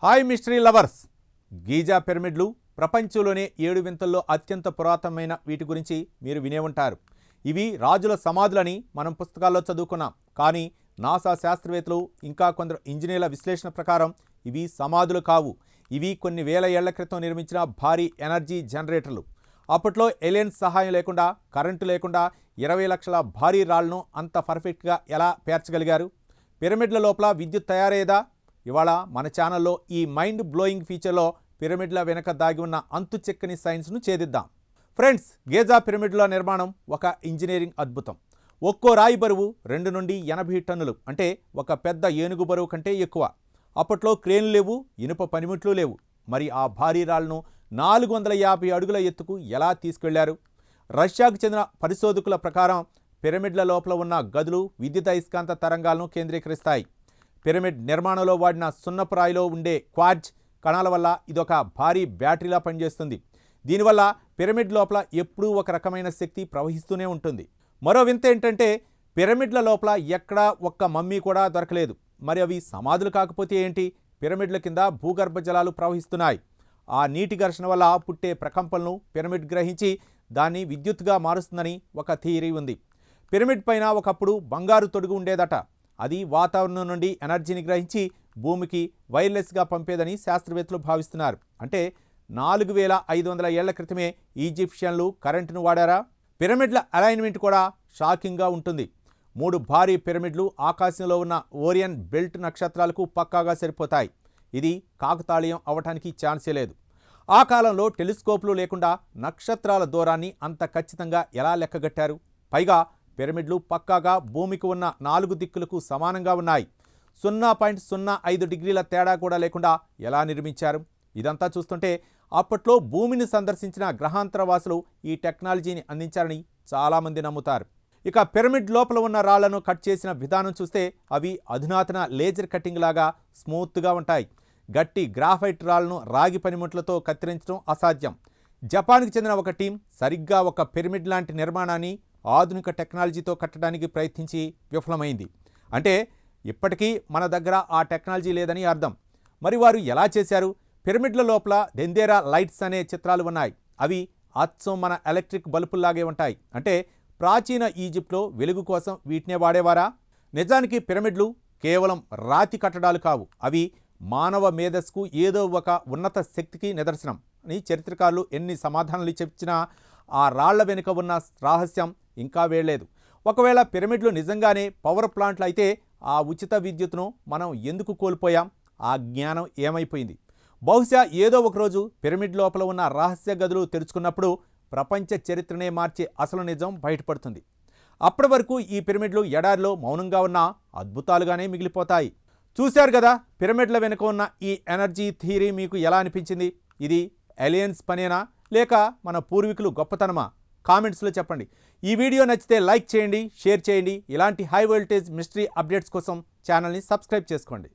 Hi mystery lovers. Giza పిరమిడ్లు ప్రపంచంలోనే 7 వింతల్లో అత్యంత పురాతనమైన వీటి గురించి మీరు వినే ఉంటారు. ఇవి రాజుల సమాధులని మనం పుస్తకాల్లో చదువుకున్నాం. కానీ నాసా శాస్త్రవేత్తలు ఇంకా కొందరు ఇంజనీర్ల విశ్లేషణ ప్రకారం ఇవి సమాధులు కావు. ఇవి కొన్ని వేల ఏళ్ల క్రితం నిర్మించిన భారీ ఎనర్జీ జనరేటర్లు. అప్పట్లో ఏలియన్స్ సహాయం లేకుండా, కరెంటు లేకుండా 20 లక్షల భారీ రాళ్లను అంత పర్ఫెక్ట్గా ఎలా పేర్చగలిగారు? పిరమిడ్ల లోపల విద్యుత్ తయారయ్యేదా? ఇవాళ మన ఛానల్లో ఈ మైండ్ బ్లోయింగ్ ఫీచర్లో పిరమిడ్ల వెనక దాగి ఉన్న అంతు చెక్కని సైన్స్ను ఛేదిద్దాం. ఫ్రెండ్స్, గీజా పిరమిడ్ల నిర్మాణం ఒక ఇంజనీరింగ్ అద్భుతం. ఒక్కో రాయి బరువు 2 నుండి 80 టన్నులు, అంటే ఒక పెద్ద ఏనుగు బరువు కంటే ఎక్కువ. అప్పట్లో క్రేన్లు లేవు, ఇనుప పనిముట్లు లేవు. మరి ఆ భారీ రాళ్లను 450 అడుగుల ఎత్తుకు ఎలా తీసుకెళ్లారు? రష్యాకు చెందిన పరిశోధకుల ప్రకారం పిరమిడ్ల లోపల ఉన్న గదులు విద్యుదయస్కాంత తరంగాలను కేంద్రీకరిస్తాయి. పిరమిడ్ నిర్మాణంలో వాడిన సున్నపు రాయిలో ఉండే క్వార్ట్జ్ కణాల వల్ల ఇదొక భారీ బ్యాటరీలా పనిచేస్తుంది. దీనివల్ల పిరమిడ్ లోపల ఎప్పుడూ ఒక రకమైన శక్తి ప్రవహిస్తూనే ఉంటుంది. మరో వింత ఏంటంటే, పిరమిడ్ల లోపల ఎక్కడా ఒక్క మమ్మీ కూడా దొరకలేదు. మరి అవి సమాధులు కాకపోతే ఏంటి? పిరమిడ్ల కింద భూగర్భ జలాలు ప్రవహిస్తున్నాయి. ఆ నీటి ఘర్షణ వల్ల పుట్టే ప్రకంపనలను పిరమిడ్ గ్రహించి దాన్ని విద్యుత్తుగా మారుస్తుందని ఒక థియరీ ఉంది. పిరమిడ్ పైన ఒకప్పుడు బంగారు తొడుగు ఉండేదట. అది వాతావరణం నుండి ఎనర్జీని గ్రహించి భూమికి వైర్లెస్గా పంపేదని శాస్త్రవేత్తలు భావిస్తున్నారు. అంటే 4500 ఏళ్ల క్రితమే ఈజిప్షియన్లు కరెంటును వాడారా? పిరమిడ్ల అలైన్మెంట్ కూడా షాకింగ్గా ఉంటుంది. 3 భారీ పిరమిడ్లు ఆకాశంలో ఉన్న ఓరియన్ బెల్ట్ నక్షత్రాలకు పక్కాగా సరిపోతాయి. ఇది కాకతాళీయం అవటానికి ఛాన్సే లేదు. ఆ కాలంలో టెలిస్కోప్లు లేకుండా నక్షత్రాల దూరాన్ని అంత ఖచ్చితంగా ఎలా లెక్కగట్టారు? పైగా పిరమిడ్లు పక్కాగా భూమికి ఉన్న 4 దిక్కులకు సమానంగా ఉన్నాయి. 0.05 డిగ్రీల తేడా కూడా లేకుండా ఎలా నిర్మించారు? ఇదంతా చూస్తుంటే అప్పట్లో భూమిని సందర్శించిన గ్రహాంతరవాసులు ఈ టెక్నాలజీని అందించారని చాలామంది నమ్ముతారు. ఇక పిరమిడ్ లోపల ఉన్న రాళ్లను కట్ చేసిన విధానం చూస్తే అవి అధునాతన లేజర్ కటింగ్ లాగా స్మూత్గా ఉంటాయి. గట్టి గ్రాఫైట్ రాళ్లను రాగి పనిముట్లతో కత్తిరించడం అసాధ్యం. జపాన్కి చెందిన ఒక టీం సరిగ్గా ఒక పిరమిడ్ లాంటి నిర్మాణాన్ని ఆధునిక టెక్నాలజీతో కట్టడానికి ప్రయత్నించి విఫలమైంది. అంటే ఇప్పటికీ మన దగ్గర ఆ టెక్నాలజీ లేదని అర్థం. మరి వారు ఎలా చేశారు? పిరమిడ్ల లోపల దెందేరా లైట్స్ అనే చిత్రాలు ఉన్నాయి. అవి అచ్చం మన ఎలక్ట్రిక్ బల్బుల్లాగే ఉంటాయి. అంటే ప్రాచీన ఈజిప్ట్లో వెలుగు కోసం వీటినే వాడేవారా? నిజానికి పిరమిడ్లు కేవలం రాతి కట్టడాలు కావు. అవి మానవ మేధస్సుకు ఏదో ఒక ఉన్నత శక్తికి నిదర్శనం అని చరిత్రకారులు ఎన్ని సమాధానాలు చెప్పినా ఆ రాళ్ల వెనుక ఉన్న రహస్యం ఇంకా వేయలేదు. ఒకవేళ పిరమిడ్లు నిజంగానే పవర్ ప్లాంట్లు అయితే ఆ ఉచిత విద్యుత్తును మనం ఎందుకు కోల్పోయాం? ఆ జ్ఞానం ఏమైపోయింది? బహుశా ఏదో ఒకరోజు పిరమిడ్ లోపల ఉన్న రహస్య గదులు తెరుచుకున్నప్పుడు ప్రపంచ చరిత్రనే మార్చే అసలు నిజం బయటపడుతుంది. అప్పటి వరకు ఈ పిరమిడ్లు ఎడారిలో మౌనంగా ఉన్న అద్భుతాలుగానే మిగిలిపోతాయి. చూశారు కదా, పిరమిడ్ల వెనుక ఉన్న ఈ ఎనర్జీ థియరీ మీకు ఎలా అనిపించింది? ఇది ఏలియన్స్ పనేనా, లేక మన పూర్వీకులు గొప్పతనమా? కామెంట్స్లో చెప్పండి. ఈ వీడియో నచ్చితే లైక్ చేయండి, షేర్ చేయండి. ఇలాంటి హై వోల్టేజ్ మిస్టరీ అప్డేట్స్ కోసం ఛానల్ని సబ్స్క్రైబ్ చేసుకోండి.